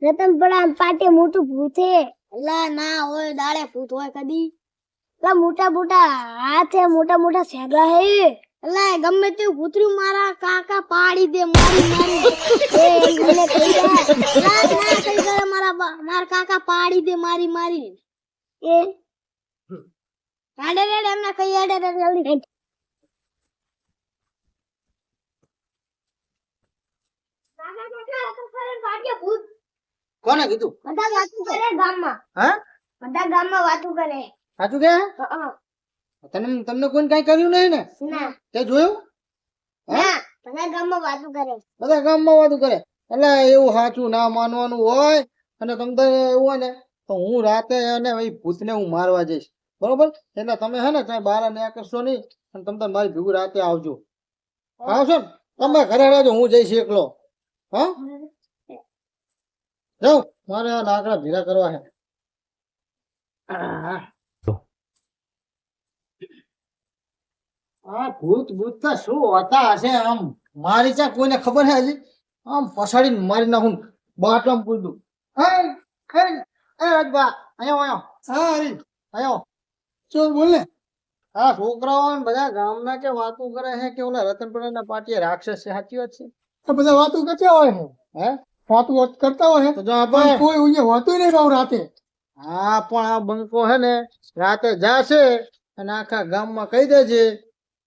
રતનપરા પાટે મોટું ભૂત હે અલ્લા ના હોય દાડે ભૂત હોય કદી અલ્લા મોટા હાથ હે મોટા સેગા હે અલ્લા ગમે તે ભૂતરું મારા કાકા પાડી દે મારી એ મને કહી દે ના કઈ કરે મારા કાકા પાડી દે મારી એ કાડે રે એમને કઈ આડે જલ્દી કોને કીધું? બધા વાતું કરે ગામમાં. હા બધા ગામમાં વાતું કરે. સાચું કે? તમને કોઈ કઈ કર્યું નહીં ને? ના. તે જોયું? ના, બધા ગામમાં વાતું કરે. બધા ગામમાં વાતું કરે. એટલે એવું સાચું ના માનવાનું હોય અને તમને એવું હોય ને તો હું રાતે અને ભાઈ ભૂતને હું મારવા જઈશ, બરોબર? એટલે તમે હે ને ત્યાં બહાર ન્યા કરશો નહીં અને તમે મારી ભેગું રાતે આવજો. આવશો ને તમે ઘરે રહેજો, હું જઈશ એકલો. હા જાઉં, મારે આ લાકડા ભેગા કરવા છે. આ ભૂત તો શું હતા હશે? આમ મારી ચા કોઈને ખબર છે હજી? આમ પછાડીને મારી નાખું બાટલામાં પૂછ્યું. રાજબા અહીંયા હા હરી આયો શું બોલે? હા છોકરાઓ બધા ગામના કે વાતું કરે છે કે ઓલા રતનપુરા પાટીએ રાક્ષસ છે, સાચી વાત છે? તો બધા વાતું કરતા હોય છે. હે વાતું કરતા હોય તો કોઈ ઉઈએ હોતું નહીં રહું રાતે. હા પણ આ બંકો હે ને રાતે જાશે અને આખા ગામમાં કહી દેજે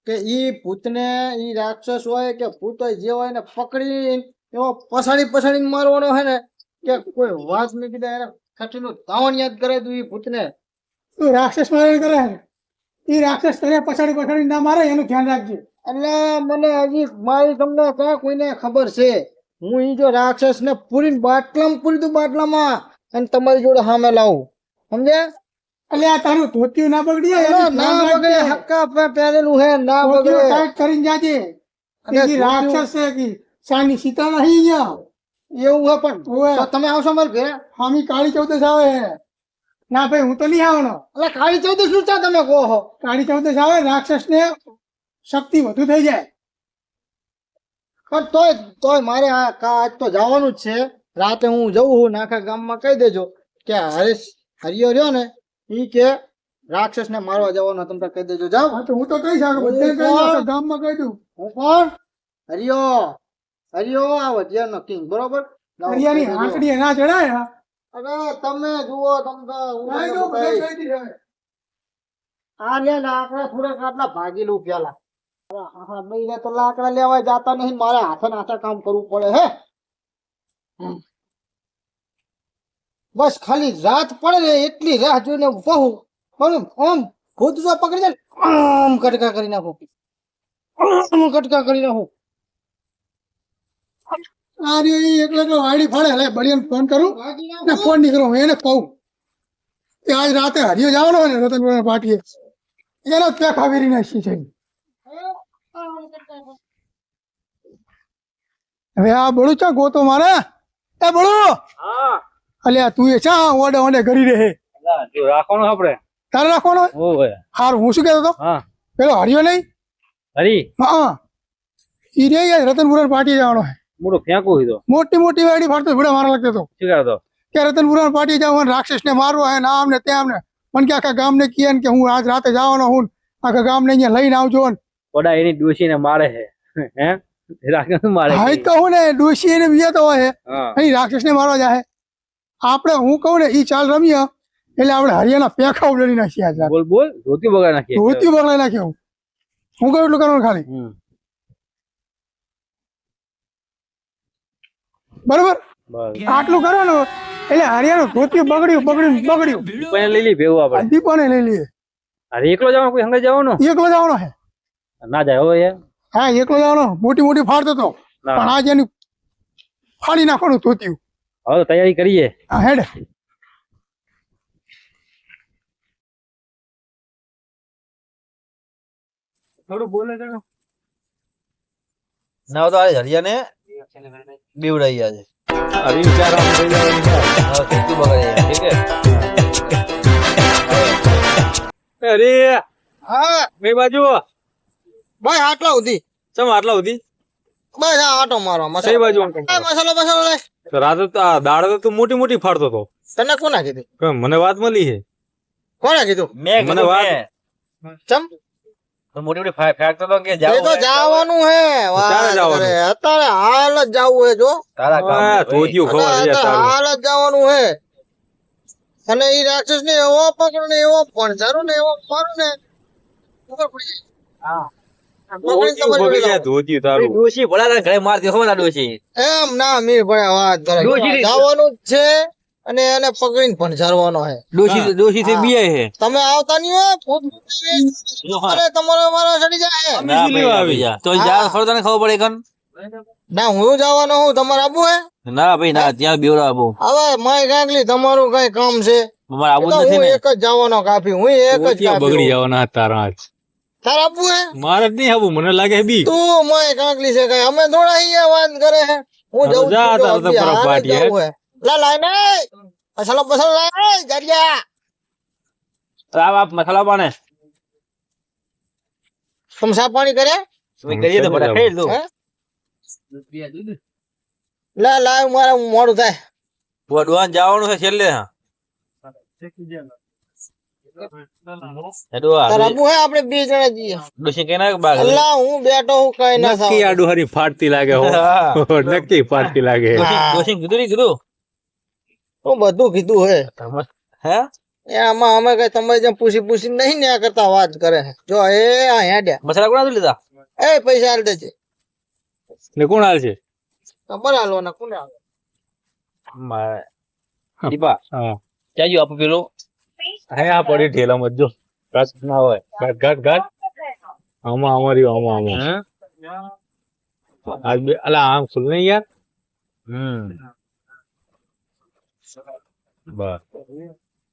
કે ઈ ભૂતને ઈ રાક્ષસ હોય કે ભૂત હોય જે હોય ને પકડી એવો પછાડીને મારવાનો હે ને કે કોઈ વાત નહીં કીધા એને ખટીનું તાવણ યાદ કરે તું ઈ ભૂતને. તું રાક્ષસ મારે કરે ઈ રાક્ષસ તને પછાડી ના મારે એનું ધ્યાન રાખજે. એટલે મને હજી મારી તમને ક્યાં કોઈને ખબર છે? હું ઈ જો રાક્ષસ ને પૂરીને બાટલામાં પૂરી દઉં બાટલામાં અને તમારી જોડે સામે લાવું, સમજ્યા? એટલે આ તારું ધોતિયું ના બગડી ના બગડે, હક્કા પહેરેલું હે ના બગડે. ટાઈટ કરીને જાજે. ઈ રાક્ષસ છે કે સાની સીતા નહીં ગયા એવું હે. પણ તમે આવશો મારે ઘરે? હામી કાળી ચૌદશ આવે હે. ના ભાઈ હું તો નહીં આવવાનો. એટલે કાળી ચૌદશ શું છે તમે કહો છો? કાળી ચૌદશ આવે રાક્ષસ ને શક્તિ વધુ થઈ જાય. પણ તોય મારે આજ તો જવાનું જ છે. રાતે હું જઉં છું ને આખા ગામમાં કહી દેજો કે હરિયો રહ્યો ને ઈ કે રાક્ષસ ને મારવા જવાનો, તમે કહી દેજો. જાઓ. હું તો કઈ શકું ગામમાં કહી દઉં. હું કોણ? હરિયો આ વઢિયાનો કિંગ, બરોબર? હરિયાની આંકડી ના ચડાય. અરે તમે જુઓ આ લે લાકડા થોડાક આટલા ભાગી લઉં પેલા. મહિને તો લાકડા લેવા જતા નહીં, મારે હાથે કામ કરવું પડે હે. બસ ખાલી રાત પડે ને એટલી રાહ જોઈને બહુ આમ ભૂત જો પકડી જાય આમ કટકા કરી નાખું. આ એટલે તો વાડી ફળે. એટલે બળિયાને ફોન કરું ને ફોન નહીં કરું, એને કહું કે આજ રાતે હરિયો જવાનો હોય ને રતનપુરા પાટીએ એનો પેક આવી નાખી છે. હવે આ બળું ચા ગોતો મારે. એ બળું અલ્યા તું એ ચા ઓડે કરી રહે રાખવાનો આપડે તારે રાખવાનો. હારું હું શું કેતો હતો પેલો હરિયો નહીં હરી? હા ઈ રે રતનપુરા પાટીએ જવાનો હે. મોટું ફેંકું હતો, મોટી વાડી ફરતો ભૂડા મારા લાગતો હતો. શું કહેતો કે રતનપુરા પાટીએ જવાનું રાક્ષસ ને મારવો હે ને આમ ને તેમ ને. પણ કે આખા ગામ ને કહે કે હું આજ રાતે જવાનો હું, આખા ગામ ને અહીંયા લઈને આવજો. ઓડા એની ડોશી ને મારે હે. હે રાક્ષસ મારે? હા તો હું ને ડોશી એને બીજા તો હોય અહીં રાક્ષસ ને મારવા જાય. આપણે હું કહું ને ઈ ચાલ રમીએ એટલે આપણે હરિયાના પેખા ઉડાડી નાખીએ. આજ બોલ ધોતી બગાડી નાખીએ. ધોતી બગાડી નાખ્યો. હું કહું એટલું કરવાનું ખાલી, બરોબર? આટલું કરવાનું એટલે હરિયાનું ધોતી બગડ્યું દીપાને લઈ લઈ ભેગું આપણે. દીપાને લઈ લઈએ. અરે એકલો જવાનો? કોઈ સંગે જવાનો? એકલો જવાનો હે. ના જાય હો યાર. હા એકલો જવાનો. મોટી ફાડતો હતો પણ આજે એની ફાડી નાખવાનું ધોતિયું. હવે તૈયારી કરીએ. હા હેડ. થોડું બોલે ના તો આ હરિયાને બીવડાઈ આજે. અરે વિચાર ઠીક છે. અરે હા બે બાજુ ભાઈ આટલા સુધી ચમ આટલા સુધી બસ આ આટો મારો કઈ મસાલો બાજુ આંટો મારો? મસાલો મસાલો લે તો રાતે તો આ દાળ તો તું મોટી મોટી ફાડતો હતો તને કોના કીધું કેમ મને વાત મળી છે કોને કીધું મેં મને કીધું વાત- મેં. ચમ તો મોટી મોટી ફેંકતો હતો કે એ જાવું તો હોય તો જવાનું હે ક્યારે વાત જવાનું? કરે અત્યારે હાલ જ જવું હે જો તારા કામ આ છે ભાઈ. ધોતિયું ખબર છે અત્યારે તારું હાલ જ જવાનું હે અને ઈ રાક્ષસ ને એવો પકડો ને એવો ભણઝારો ને એવો મારો ને ખબર પડી જાય પકડીને ધોતિયું તમારી જોડે બગડી જાય લાવો. ધોતિયું ભાઈ તારું ડોશી ભલા ઘરે માર દે ખબર ના ડોશી એમ ના મીર ભાઈ વાત કરે ડોશી- જવાનું જ છે અને એને પકડીને ભણઝારવાનો હે ડોશી થી હા. બીએ છે તમે આવતા નહીં હોય ભૂત ભૂત અરે તમારો મારો ચડી જાય અમે ના શું ભાઈ, લેવા ના આવી? ભાઈ, જા. તો હા. જા ખરો તને ખબર પડે કન ના હું જવાનો હું તમારે આબુ હે ના ભાઈ ના ત્યાં બેવડા આબુ હવે માય કાંકલી તમારું કઈ કામ છે મારે આબુ એ જ તો નથી હું ને એક જ જવાનો કાપી હું એક જ ધોતિયા બગડી કાપી જવાના હતા તારા આજ. તાર આબુ હે મારે જ નહીં આવું મને લાગે બીક તું માય કાંકલી છે કઈ અમે થોડા અહીંયા વાત કરે હે હું હા તો જઉં જા છું જો તારે તો અગિયાર પરબ હારે પાટીએ. જવું હે લા લાય ને મસાલો બસાલો લાય જરિયા આ બાપ મસાલા પાને તમે સા પાણી કરે તમે કરીએ તો બધા ખાઈ લો હે લા લાય મારે મોડું થાય વડવાન જવાનું છે છેલ્લે હા તાર આબુ હે આપણે બે જણા જઈએ ડોશી કેના બાગ અલ્લા હું બેઠો હું કઈ ના નક્કી આ ડોહારી ફાટતી લાગે હો હા. નક્કી ફાટતી લાગે ડોશી કીધું નહીં કીધું હું બધું કીધું હે હે એ આમાં અમે કઈ તમે જેમ પૂછી નહીં ને આ કરતા વાત કરે છે જો એ આ હેડ્યા મસાલા કોના લીધા એ પૈસા હાલ દેજે ને કોણ હાલ છે તમારે હાલવાના કોને હાલ મારે દીપા હા ચાજો આપો પેલો હે આ પડી ઠેલામાં જ જો ઘાટ ના હોય ઘાટ આમાં અમારી આમાં આજ બે અલા આમ ખુલ નહીં યાર બસ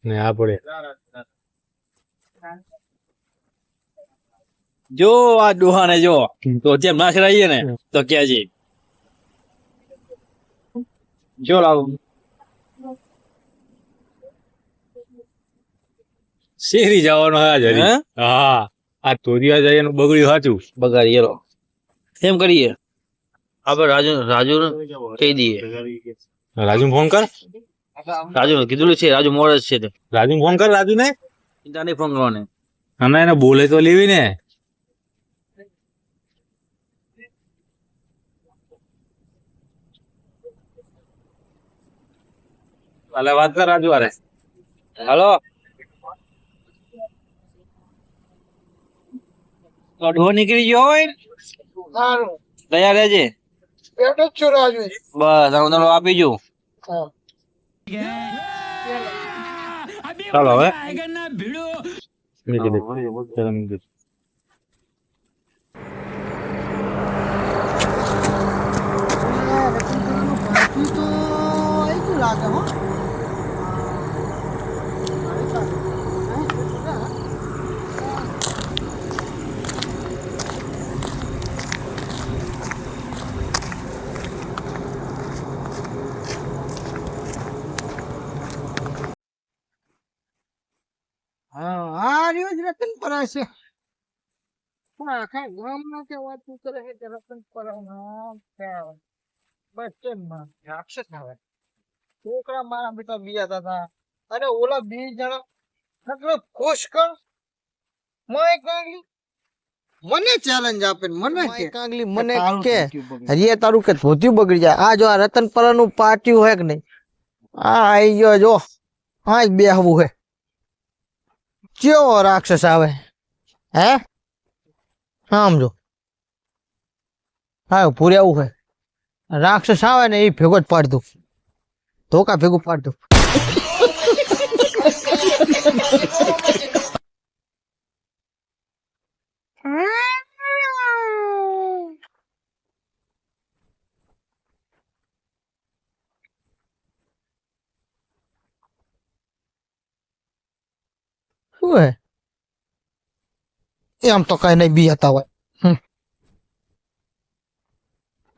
ને આ પડે જો આ ડોહાને જો તો જેમ ના ચડાઈએ ને તો ક્યાં છે જો લાવું શેરી જવાનો હે આજ હરી. હે? હા આ તોરિયા જાય એનું બગડ્યું સાચું બગાડી એલો એમ કરીએ આપણે રાજુ કહી દઈએ રાજુ ફોન કર રાજુ કીધું છે રાજુ મોડ જ છે તે રાજુ ફોન કર રાજુ ને ચિંતા નહીં ફોન કરવાને અને એને બોલે તો લેવી ને હાલે વાત કર રાજુ અરે હાલો તો ઢો નીકળી ગયો હોય સારું તૈયાર રહેજે બેઠો જ છું રાજુ બસ હું તને આપી જઉં હા ચાલો હવે મૂકી દે. ચાલો મૂકી દે. તો આવી લાગે હો હા આ રહ્યો જ રતન પરા છે પણ આખા ગામમાં કે વાતું કરે છે કે રતન પરા નામ છે બસ કેમ માં રાક્ષસ આવે છોકરા મારા બેટા બિયાતા હતા અને ઓલા બે જણા નકરો ખુશ કર મોય કાંગલી મને ચેલેન્જ આપે ને મને કે કાંગલી મને કે હરિયા તારું કે ધોતિયું બગડી જાય આ જો આ રતનપરા નું પાટિયું હે કે નહીં આ આઈ ગયો જો આ જ બેહવું હે કેવો રાક્ષસ આવે હે આમ જો હા પૂરે આવું હે રાક્ષસ આવે ને એ ભેગો જ પાડ દઉં ધોકા ભેગું પાડ દઉં શું હે એમ તો કઈ નહીં બી હતા હોય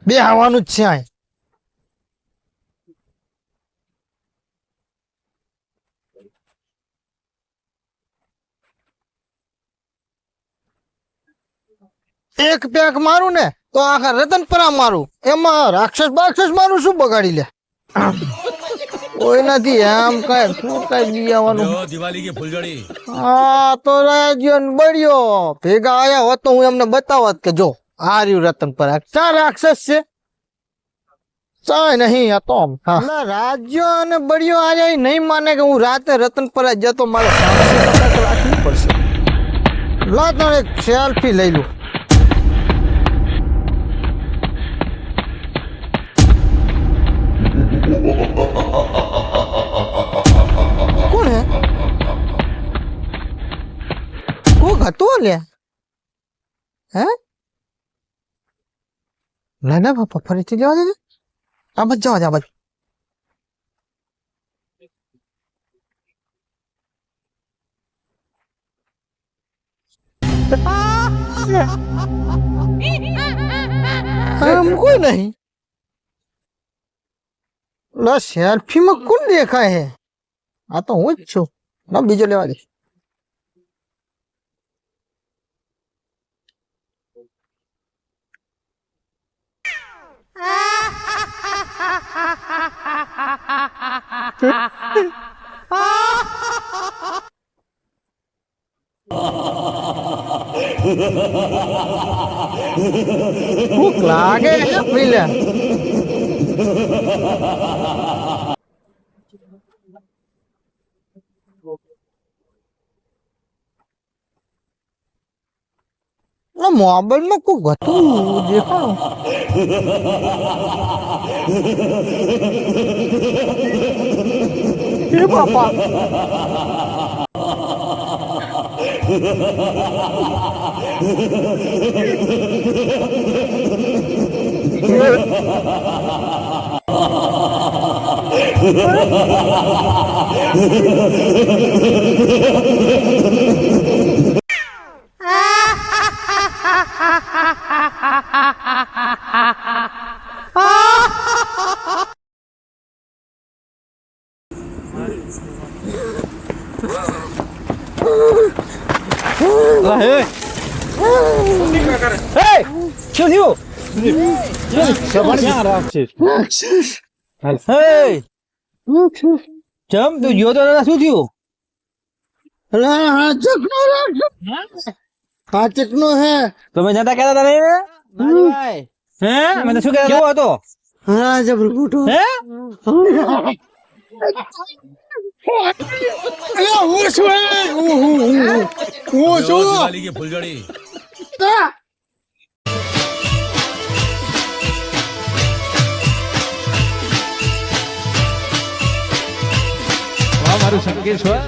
બે આવવાનું જ છે આ એક પેક મારું ને તો આખા રતનપરા મારું, એમાં રાક્ષસ બાક્ષસ મારું શું બગાડી લે? કોઈ નથી આમ કઈ શું કઈ બીવાનું. હા તો રાજ્યો ને બળ્યો ભેગા આયા હોત તો હું એમને બતાવત કે જો આ રહ્યું રતનપરા, ચા રાક્ષસ છે ચાય નહીં આ તો રાજ્યો અને બળિયો આયા નહીં માને કે હું રાતે રતનપરા જતો, મારે રાખવી પડશે. લા તને એક સેલ્ફી લઈ લઉં. કોણ હે? કોક હતો લે? હે ના ના બાપા ફરીથી જવા દે. આ બાજુ જવા દે, આ બાજુ. આમ કોઈ નહીં. લા સેલ્ફી માં કોણ દેખાય હે? આ તો હું જ છું. ના બીજો લેવા દે. ભૂખ લાગે છે પેલા. મોબાઈલ માં કોઈ હતું દેખાણું. એ બાપા શું થયું? ચમ તું જો તો શું થયું? હાચક નો હે. તમે નતા કહેતા તારે? હે મને શું કહેતા? કેવો હતો? હા જબર મોટો. હે હું છું ફૂલજડી મારું સંકેશ્વર